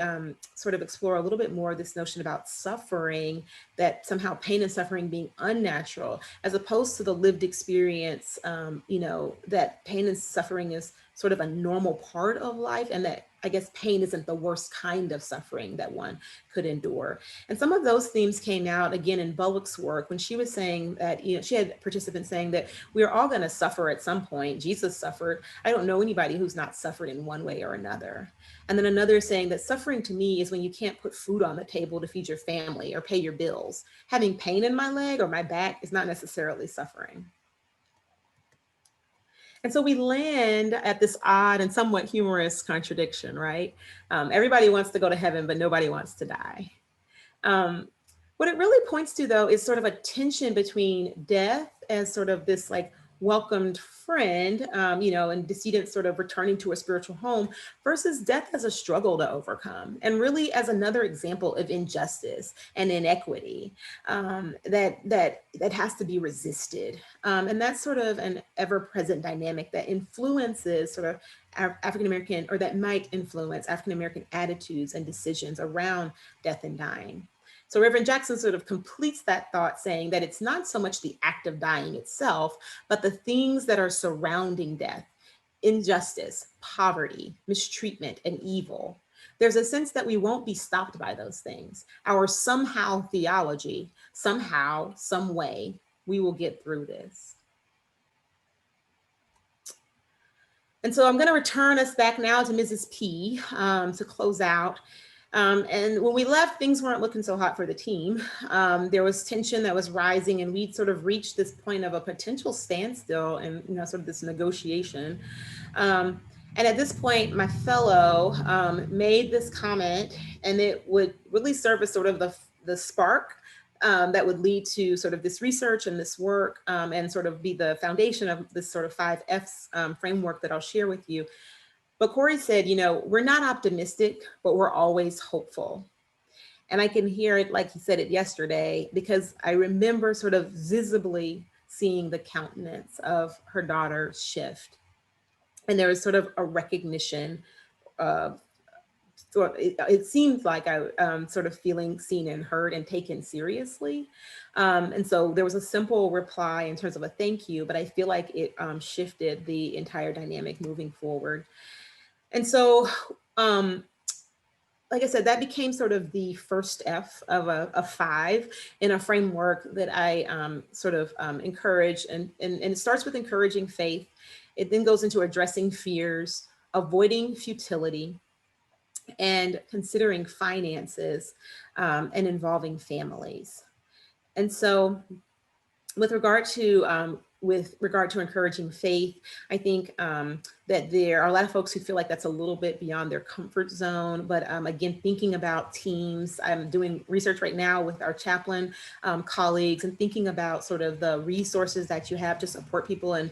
sort of explore a little bit more this notion about suffering, that somehow pain and suffering being unnatural, as opposed to the lived experience, that pain and suffering is sort of a normal part of life, and that I guess pain isn't the worst kind of suffering that one could endure. And some of those themes came out again in Bullock's work when she was saying that, she had participants saying that we're all going to suffer at some point. Jesus suffered. I don't know anybody who's not suffered in one way or another. And then another saying that suffering to me is when you can't put food on the table to feed your family or pay your bills. Having pain in my leg or my back is not necessarily suffering. And so we land at this odd and somewhat humorous contradiction, right? Everybody wants to go to heaven, but nobody wants to die. What it really points to, though, is sort of a tension between death as sort of this like welcomed friend, and decedent sort of returning to a spiritual home, versus death as a struggle to overcome, and really as another example of injustice and inequity that has to be resisted. And that's sort of an ever-present dynamic that influences sort of African-American, or that might influence African-American attitudes and decisions around death and dying. So Reverend Jackson sort of completes that thought saying that it's not so much the act of dying itself, but the things that are surrounding death: injustice, poverty, mistreatment, and evil. There's a sense that we won't be stopped by those things. Our somehow theology, somehow, some way, we will get through this. And so I'm going to return us back now to Mrs. P to close out. And when we left, things weren't looking so hot for the team. There was tension that was rising, and we'd sort of reached this point of a potential standstill and, sort of this negotiation. And at this point, my fellow made this comment, and it would really serve as sort of the spark that would lead to sort of this research and this work, and sort of be the foundation of this sort of 5 F's framework that I'll share with you. But Corey said, we're not optimistic, but we're always hopeful. And I can hear it like he said it yesterday, because I remember sort of visibly seeing the countenance of her daughter shift. And there was sort of a recognition of, it seemed like I sort of feeling seen and heard and taken seriously. And so there was a simple reply in terms of a thank you, but I feel like it shifted the entire dynamic moving forward. And so, like I said, that became sort of the first F of a 5 in a framework that I sort of encourage. And it starts with encouraging faith. It then goes into addressing fears, avoiding futility, and considering finances, and involving families. And so with regard to encouraging faith, I think that there are a lot of folks who feel like that's a little bit beyond their comfort zone. But again, thinking about teams, I'm doing research right now with our chaplain colleagues, and thinking about sort of the resources that you have to support people in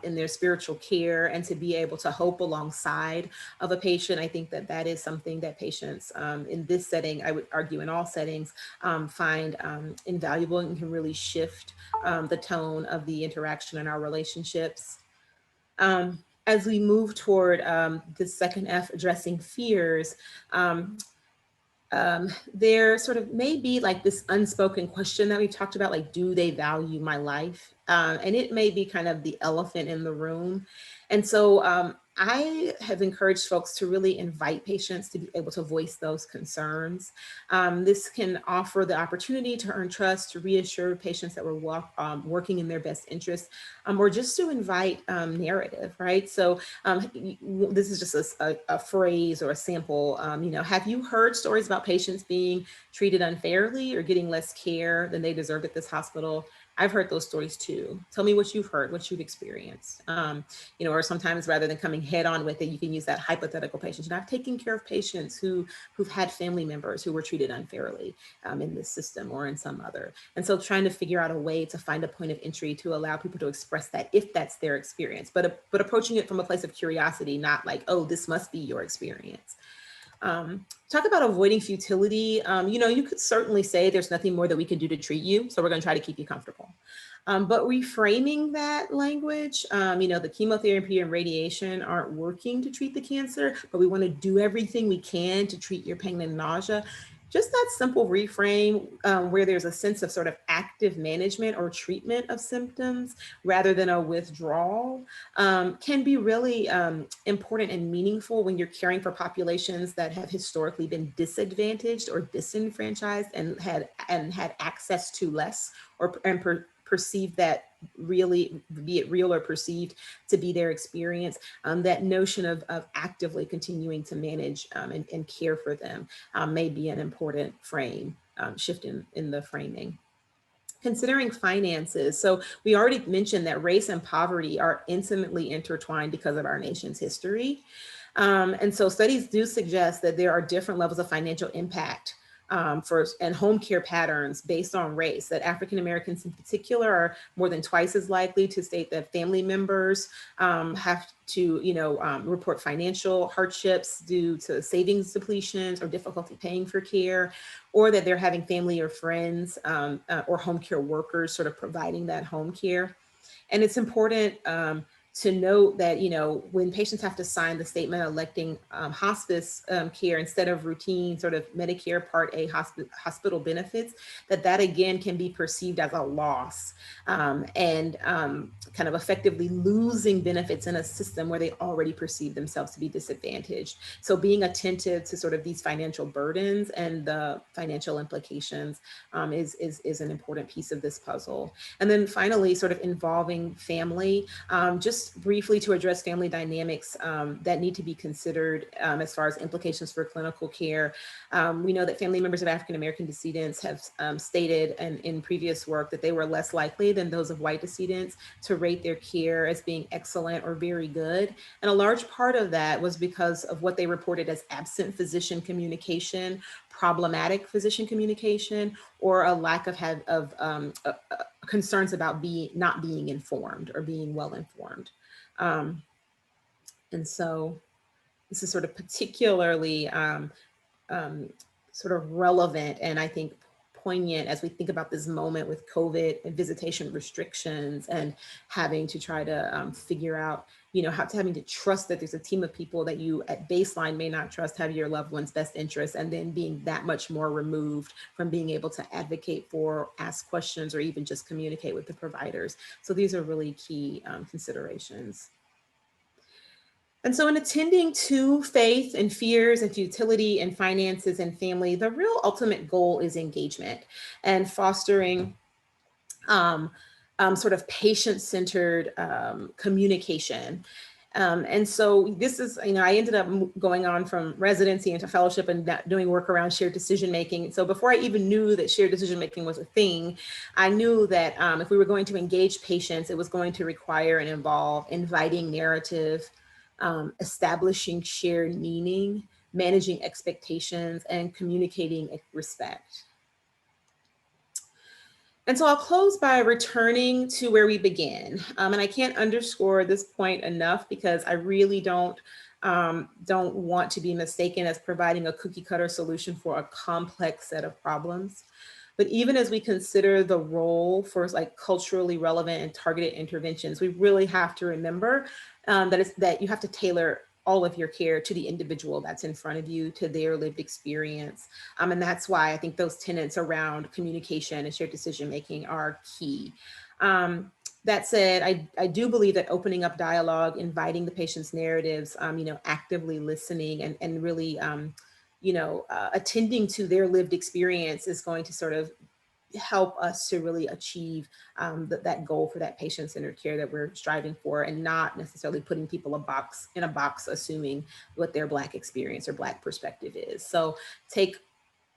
their spiritual care, and to be able to hope alongside of a patient. I think that that is something that patients in this setting, I would argue in all settings, find invaluable, and can really shift the tone of the interaction in our relationships. As we move toward the second F, addressing fears, there sort of may be like this unspoken question that we talked about, like, do they value my life? And it may be kind of the elephant in the room. And so I have encouraged folks to really invite patients to be able to voice those concerns. This can offer the opportunity to earn trust, to reassure patients that we're working in their best interest, or just to invite narrative, right? So this is just a phrase or a sample. Have you heard stories about patients being treated unfairly or getting less care than they deserved at this hospital? I've heard those stories too. Tell me what you've heard, what you've experienced. Or sometimes rather than coming head on with it, you can use that hypothetical patient. I've taken care of patients who've had family members who were treated unfairly in this system or in some other. And so trying to figure out a way to find a point of entry to allow people to express that if that's their experience, but approaching it from a place of curiosity, not like, oh, this must be your experience. Talk about avoiding futility. You could certainly say there's nothing more that we can do to treat you, so we're going to try to keep you comfortable. But reframing that language, the chemotherapy and radiation aren't working to treat the cancer, but we want to do everything we can to treat your pain and nausea. Just that simple reframe where there's a sense of sort of active management or treatment of symptoms rather than a withdrawal can be really important and meaningful when you're caring for populations that have historically been disadvantaged or disenfranchised and had access to less and perceived that really, be it real or perceived to be their experience. That notion of actively continuing to manage and care for them may be an important shift in the framing. Considering finances. So we already mentioned that race and poverty are intimately intertwined because of our nation's history. And so studies do suggest that there are different levels of financial impact and home care patterns based on race, that African Americans in particular are more than twice as likely to state that family members have to, report financial hardships due to savings depletions or difficulty paying for care, or that they're having family or friends or home care workers sort of providing that home care. And it's important to note that, when patients have to sign the statement electing hospice care instead of routine sort of Medicare Part A hospital benefits, that again can be perceived as a loss and kind of effectively losing benefits in a system where they already perceive themselves to be disadvantaged. So being attentive to sort of these financial burdens and the financial implications is an important piece of this puzzle. And then finally, sort of involving family, just just briefly to address family dynamics that need to be considered as far as implications for clinical care. We know that family members of African-American descendants have stated in previous work that they were less likely than those of white descendants to rate their care as being excellent or very good. And a large part of that was because of what they reported as absent physician communication, problematic physician communication, or a lack of concerns about not being informed or being well informed. And so this is sort of particularly sort of relevant and I think poignant as we think about this moment with COVID and visitation restrictions and having to try to figure out, having to trust that there's a team of people that you at baseline may not trust have your loved one's best interests, and then being that much more removed from being able to advocate for, ask questions, or even just communicate with the providers. So these are really key considerations. And so in attending to faith and fears and futility and finances and family, the real ultimate goal is engagement and fostering sort of patient-centered communication. And so this is, I ended up going on from residency into fellowship and doing work around shared decision-making. So before I even knew that shared decision-making was a thing, I knew that if we were going to engage patients, it was going to require and involve inviting narrative, establishing shared meaning, managing expectations, and communicating respect. And so I'll close by returning to where we began. And I can't underscore this point enough because I really don't want to be mistaken as providing a cookie cutter solution for a complex set of problems. But even as we consider the role for like culturally relevant and targeted interventions, we really have to remember that you have to tailor all of your care to the individual that's in front of you, to their lived experience. And that's why I think those tenets around communication and shared decision-making are key. That said, I do believe that opening up dialogue, inviting the patient's narratives, actively listening and really, attending to their lived experience is going to sort of help us to really achieve that goal for that patient-centered care that we're striving for, and not necessarily putting people in a box assuming what their Black experience or Black perspective is. So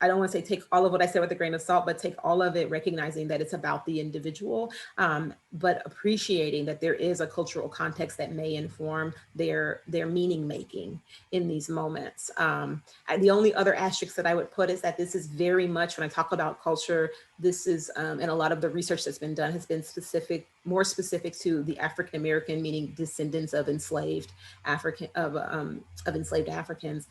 I don't want to say take all of what I said with a grain of salt, but take all of it, recognizing that it's about the individual, but appreciating that there is a cultural context that may inform their meaning making in these moments. The only other asterisk that I would put is that this is very much, when I talk about culture, this is, and a lot of the research that's been done has been more specific to the African-American, meaning descendants of enslaved enslaved Africans,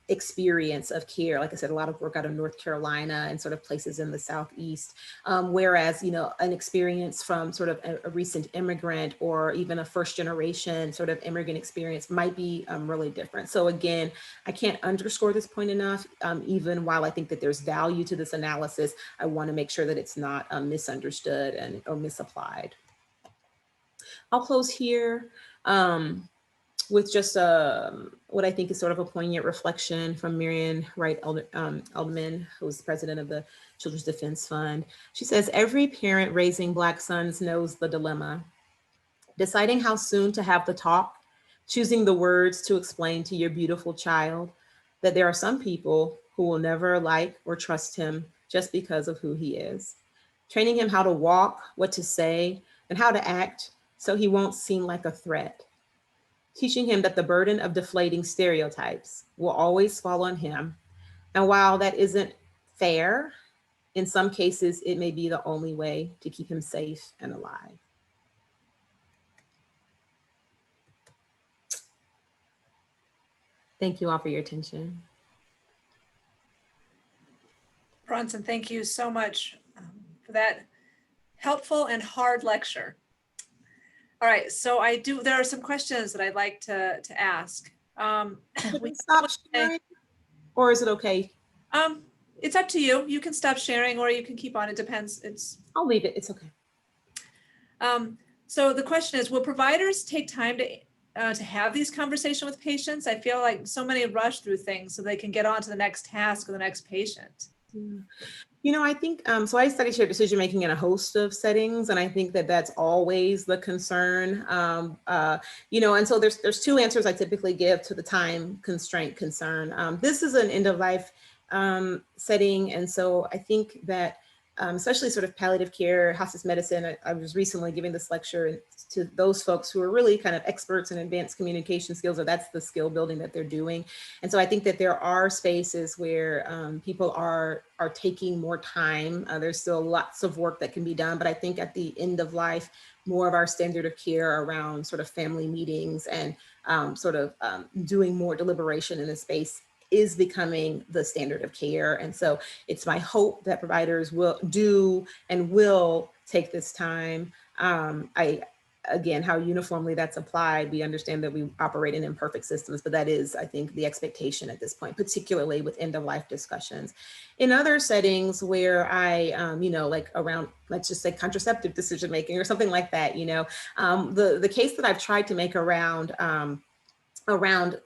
experience of care. Like I said, a lot of work out of North Carolina and sort of places in the Southeast. Whereas, an experience from sort of a recent immigrant or even a first generation sort of immigrant experience might be really different. So again, I can't underscore this point enough. Even while I think that there's value to this analysis, I want to make sure that it's not misunderstood or misapplied. I'll close here with just what I think is sort of a poignant reflection from Marian Wright Edelman, who's president of the Children's Defense Fund. She says, every parent raising Black sons knows the dilemma: deciding how soon to have the talk, choosing the words to explain to your beautiful child that there are some people who will never like or trust him just because of who he is, training him how to walk, what to say, and how to act so he won't seem like a threat, teaching him that the burden of deflating stereotypes will always fall on him. And while that isn't fair, in some cases, it may be the only way to keep him safe and alive. Thank you all for your attention. Brownsyne, thank you so much for that helpful and hard lecture. All right, so there are some questions that I'd like to ask. Should we stop sharing, or is it okay? It's up to you. You can stop sharing or you can keep on. It depends. I'll leave it. It's okay. So the question is, will providers take time to have these conversations with patients? I feel like so many rush through things so they can get on to the next task or the next patient. I think, so I study shared decision making in a host of settings, and I think that that's always the concern. And so there's two answers I typically give to the time constraint concern. This is an end of life setting, and so I think that especially sort of palliative care, hospice medicine, I was recently giving this lecture to those folks who are really kind of experts in advanced communication skills, or that's the skill building that they're doing. And so I think that there are spaces where people are taking more time. There's still lots of work that can be done, but I think at the end of life, more of our standard of care around sort of family meetings and doing more deliberation in this space is becoming the standard of care. And so it's my hope that providers will take this time. Again, how uniformly that's applied, we understand that we operate in imperfect systems, but that is, I think, the expectation at this point, particularly with end of life discussions. In other settings where like around, let's just say contraceptive decision making or something like that, the case that I've tried to make around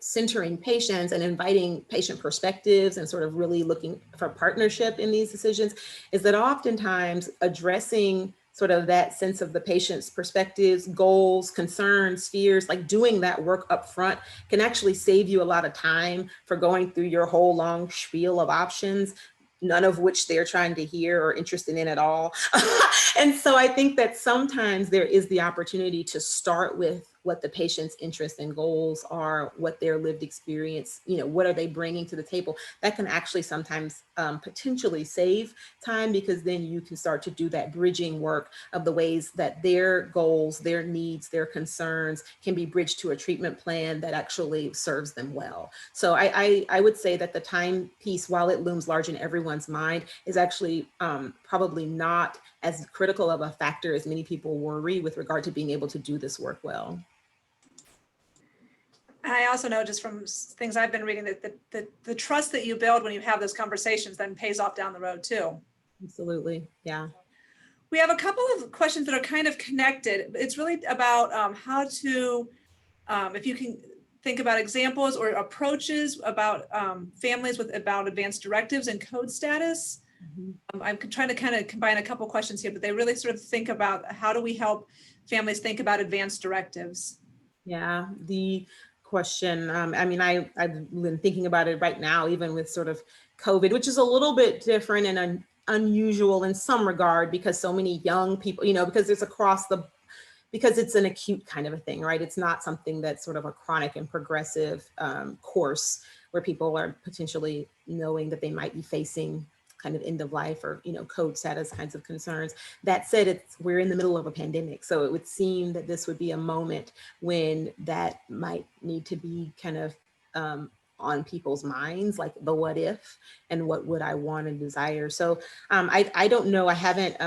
centering patients and inviting patient perspectives and sort of really looking for partnership in these decisions is that oftentimes addressing sort of that sense of the patient's perspectives, goals, concerns, fears, like doing that work up front can actually save you a lot of time for going through your whole long spiel of options, none of which they're trying to hear or interested in at all. And so I think that sometimes there is the opportunity to start with what the patient's interests and goals are, what their lived experience, what are they bringing to the table. That can actually sometimes potentially save time, because then you can start to do that bridging work of the ways that their goals, their needs, their concerns can be bridged to a treatment plan that actually serves them well. So I would say that the time piece, while it looms large in everyone's mind, is actually probably not as critical of a factor as many people worry with regard to being able to do this work well. I also know just from things I've been reading that the trust that you build when you have those conversations then pays off down the road too. Absolutely, yeah. We have a couple of questions that are kind of connected. It's really about how to, if you can think about examples or approaches about families about advanced directives and code status. Mm-hmm. I'm trying to kind of combine a couple questions here, but they really sort of think about how do we help families think about advanced directives? Yeah, the question, I've been thinking about it right now, even with sort of COVID, which is a little bit different and unusual in some regard, because so many young people, because it's an acute kind of a thing, right? It's not something that's sort of a chronic and progressive course where people are potentially knowing that they might be facing kind of end of life or, code status kinds of concerns. That said, we're in the middle of a pandemic. So it would seem that this would be a moment when that might need to be kind of on people's minds, like the what if and what would I want and desire. So I don't know, I haven't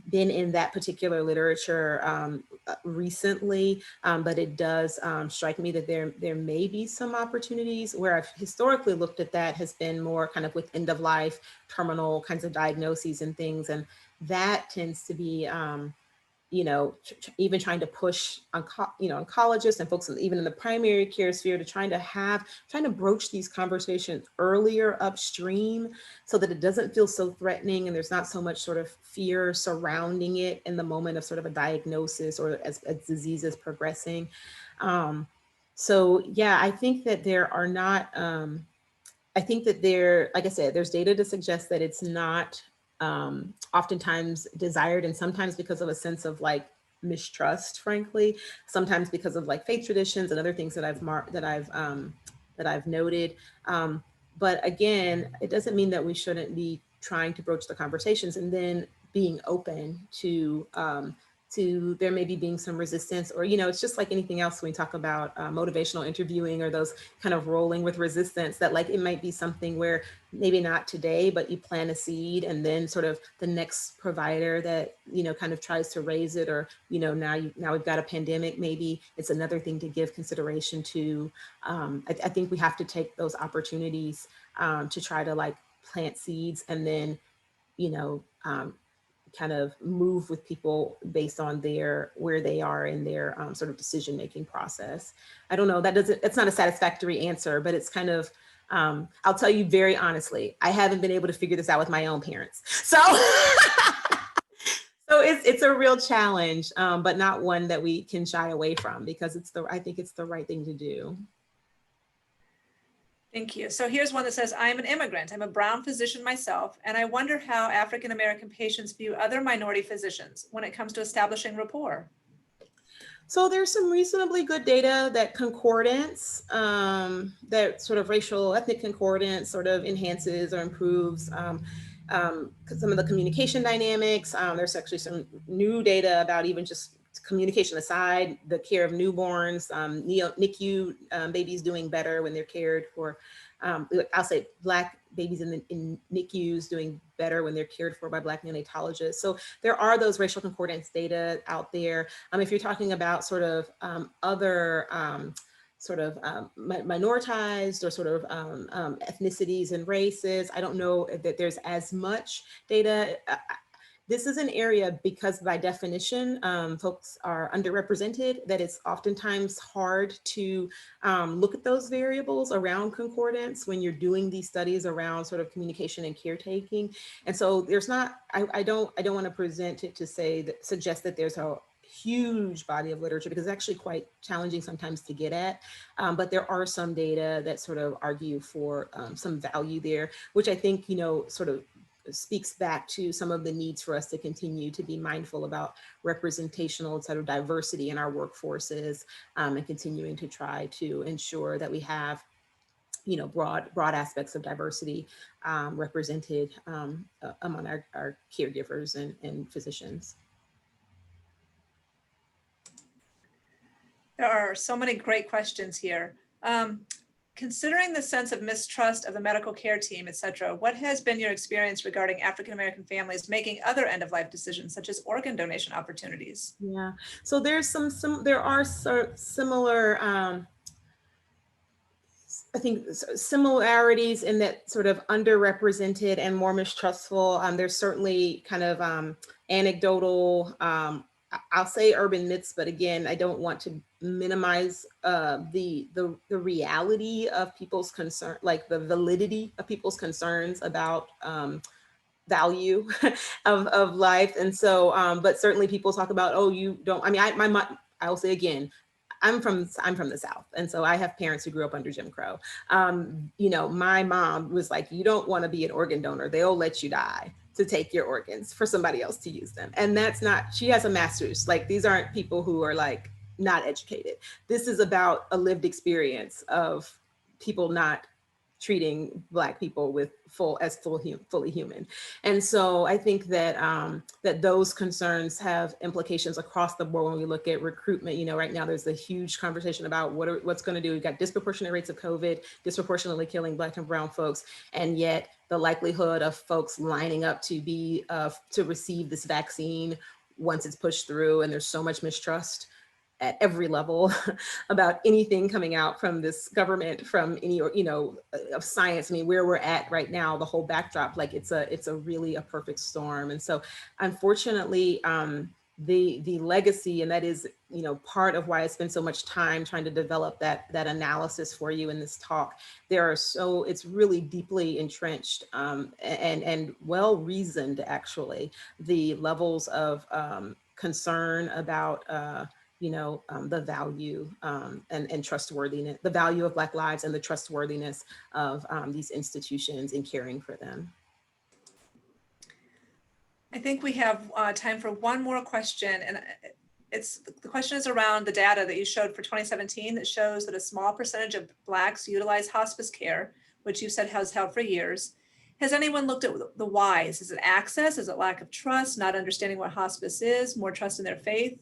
been in that particular literature recently, but it does strike me that there may be some opportunities. Where I've historically looked at that has been more kind of with end of life, terminal kinds of diagnoses and things. And that tends to be even trying to push oncologists and folks even in the primary care sphere to trying to broach these conversations earlier upstream so that it doesn't feel so threatening and there's not so much sort of fear surrounding it in the moment of sort of a diagnosis or as disease is progressing. So yeah, I think that there are not, I think that like I said, there's data to suggest that it's not oftentimes desired, and sometimes because of a sense of like mistrust, frankly, sometimes because of like faith traditions and other things that I've noted. But again, it doesn't mean that we shouldn't be trying to broach the conversations and then being open to there maybe being some resistance, or it's just like anything else when we talk about motivational interviewing or those kind of rolling with resistance, that like it might be something where maybe not today, but you plant a seed and then sort of the next provider that kind of tries to raise it, or now we've got a pandemic, maybe it's another thing to give consideration to. I think we have to take those opportunities to try to like plant seeds and then kind of move with people based on where they are in their sort of decision-making process. I don't know, it's not a satisfactory answer, but it's kind of I'll tell you very honestly, I haven't been able to figure this out with my own parents. So, so it's a real challenge, but not one that we can shy away from, because I think it's the right thing to do. Thank you. So here's one that says, I'm an immigrant. I'm a Brown physician myself, and I wonder how African-American patients view other minority physicians when it comes to establishing rapport. So there's some reasonably good data that concordance, that sort of racial ethnic concordance sort of enhances or improves some of the communication dynamics. There's actually some new data about even just communication aside, the care of newborns, NICU babies doing better when they're cared for. I'll say Black babies in NICUs doing better when they're cared for by Black neonatologists. So there are those racial concordance data out there. If you're talking about sort of other minoritized or sort of ethnicities and races, I don't know that there's as much data. This is an area, because by definition, folks are underrepresented, that it's oftentimes hard to look at those variables around concordance when you're doing these studies around sort of communication and caretaking. And so there's not, I don't want to present it to suggest that there's a huge body of literature, because it's actually quite challenging sometimes to get at. But there are some data that sort of argue for some value there, which I think, sort of speaks back to some of the needs for us to continue to be mindful about representational sort of diversity in our workforces, and continuing to try to ensure that we have, broad aspects of diversity represented among our caregivers and physicians. There are so many great questions here. Considering the sense of mistrust of the medical care team, et cetera, what has been your experience regarding African-American families making other end-of-life decisions, such as organ donation opportunities? Yeah, so there are similar, I think, similarities in that sort of underrepresented and more mistrustful. There's certainly kind of anecdotal, I'll say urban myths, but again, I don't want to minimize the reality of people's concern, like the validity of people's concerns about value of life. And so, but certainly people talk about, oh, you don't, I mean, I will say again, I'm from the South. And so I have parents who grew up under Jim Crow. My mom was like, you don't want to be an organ donor. They'll let you die to take your organs for somebody else to use them. And that's not, she has a master's. Like, these aren't people who are like not educated. This is about a lived experience of people not treating Black people with fully human. And so I think that that those concerns have implications across the board when we look at recruitment. Right now there's a huge conversation about what's going to do. We've got disproportionate rates of COVID, disproportionately killing Black and brown folks, and yet the likelihood of folks lining up to receive this vaccine once it's pushed through, and there's so much mistrust at every level about anything coming out from this government, from any, of science. I mean, where we're at right now, the whole backdrop, like it's a really a perfect storm. And so unfortunately, the legacy, and that is, part of why I spend so much time trying to develop that analysis for you in this talk. It's really deeply entrenched and well-reasoned, actually, the levels of concern about the value and trustworthiness, the value of Black lives and the trustworthiness of these institutions in caring for them. I think we have time for one more question, and the question is around the data that you showed for 2017 that shows that a small percentage of Blacks utilize hospice care, which you said has held for years. Has anyone looked at the whys? Is it access? Is it lack of trust, not understanding what hospice is, more trust in their faith?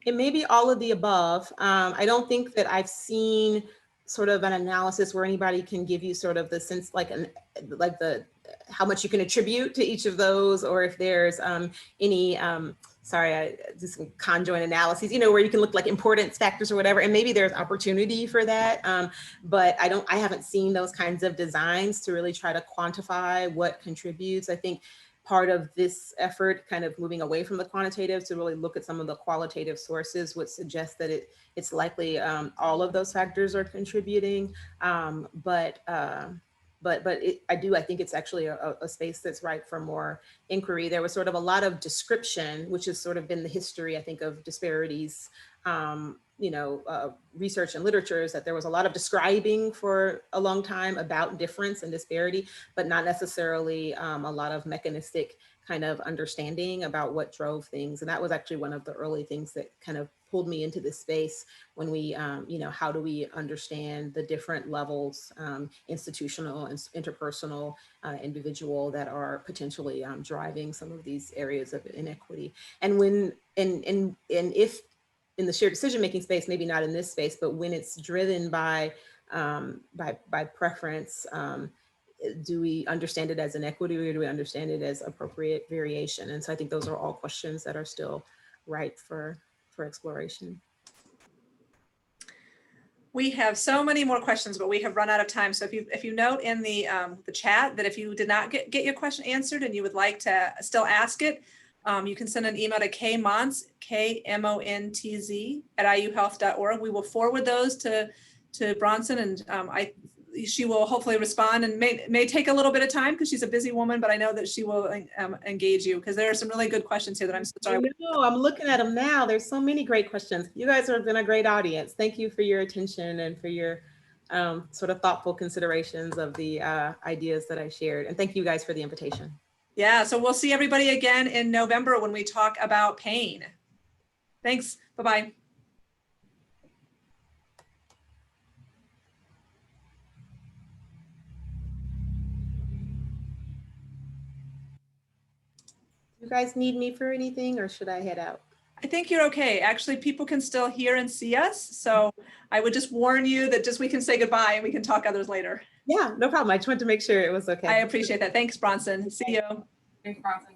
It may be all of the above. I don't think that I've seen sort of an analysis where anybody can give you sort of the sense, how much you can attribute to each of those, or if there's any, just some conjoint analyses, where you can look like importance factors or whatever, and maybe there's opportunity for that. But I haven't seen those kinds of designs to really try to quantify what contributes. I think part of this effort, kind of moving away from the quantitative to really look at some of the qualitative sources, would suggest that it's likely all of those factors are contributing. I think it's actually a space that's ripe for more inquiry. There was sort of a lot of description, which has sort of been the history, I think, of disparities. Research and literature is that there was a lot of describing for a long time about difference and disparity, but not necessarily a lot of mechanistic kind of understanding about what drove things. And that was actually one of the early things that kind of pulled me into this space when we, how do we understand the different levels, institutional and interpersonal, individual, that are potentially driving some of these areas of inequity. And when, and if in the shared decision-making space, maybe not in this space, but when it's driven by preference, do we understand it as inequity, or do we understand it as appropriate variation? And so I think those are all questions that are still ripe for exploration. We have so many more questions, but we have run out of time. So if you note in the chat that if you did not get your question answered and you would like to still ask it, you can send an email to kmontz, KMONTZ @iuhealth.org. We will forward those to Brownsyne, and she will hopefully respond, and may take a little bit of time because she's a busy woman, but I know that she will engage you, because there are some really good questions here that I'm so sorry. No, I'm looking at them now. There's so many great questions. You guys have been a great audience. Thank you for your attention and for your sort of thoughtful considerations of the ideas that I shared. And thank you guys for the invitation. Yeah, so we'll see everybody again in November when we talk about pain. Thanks. Bye-bye. You guys need me for anything, or should I head out? I think you're okay. Actually, people can still hear and see us. So I would just warn you that we can say goodbye and we can talk others later. Yeah, no problem. I just wanted to make sure it was okay. I appreciate that. Thanks, Brownsyne. See you. Thanks, Brownsyne.